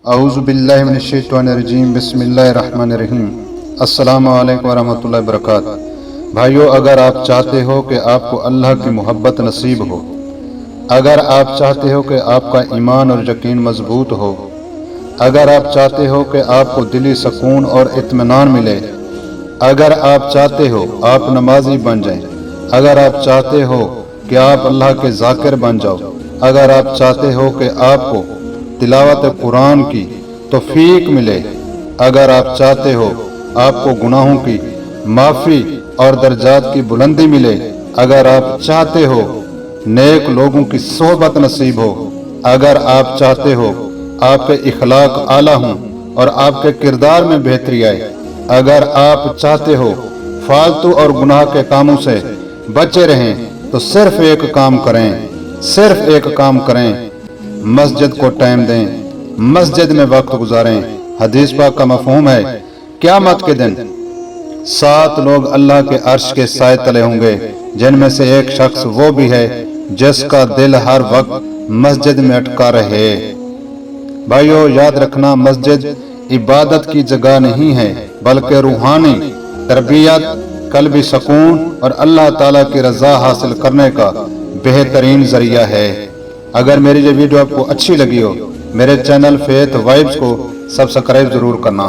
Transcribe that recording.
اعوذ باللہ من الشیطان الرجیم، بسم اللہ الرحمن الرحیم۔ السلام علیکم ورحمۃ اللہ وبرکاتہ۔ بھائیو، اگر آپ چاہتے ہو کہ آپ کو اللہ کی محبت نصیب ہو، اگر آپ چاہتے ہو کہ آپ کا ایمان اور یقین مضبوط ہو، اگر آپ چاہتے ہو کہ آپ کو دلی سکون اور اطمینان ملے، اگر آپ چاہتے ہو آپ نمازی بن جائیں، اگر آپ چاہتے ہو کہ آپ اللہ کے ذاکر بن جاؤ، اگر آپ چاہتے ہو کہ آپ کو تلاوت قرآن کی توفیق ملے، اگر آپ چاہتے ہو آپ کو گناہوں کی معافی اور درجات کی بلندی ملے، اگر آپ چاہتے ہو نیک لوگوں کی صحبت نصیب ہو، اگر آپ چاہتے ہو آپ کے اخلاق اعلیٰ ہوں اور آپ کے کردار میں بہتری آئے، اگر آپ چاہتے ہو فالتو اور گناہ کے کاموں سے بچے رہیں، تو صرف ایک کام کریں، صرف ایک کام کریں، مسجد کو ٹائم دیں، مسجد میں وقت گزاریں۔ حدیث پاک کا مفہوم ہے، قیامت کے دن 7 لوگ اللہ کے عرش کے سائے تلے ہوں گے، جن میں سے ایک شخص وہ بھی ہے جس کا دل ہر وقت مسجد میں اٹکا رہے۔ بھائیو، یاد رکھنا، مسجد عبادت کی جگہ نہیں ہے بلکہ روحانی تربیت، قلبی سکون اور اللہ تعالیٰ کی رضا حاصل کرنے کا بہترین ذریعہ ہے۔ اگر میری یہ ویڈیو آپ کو اچھی لگی ہو، میرے چینل فیتھ وائبز کو سبسکرائب ضرور کرنا۔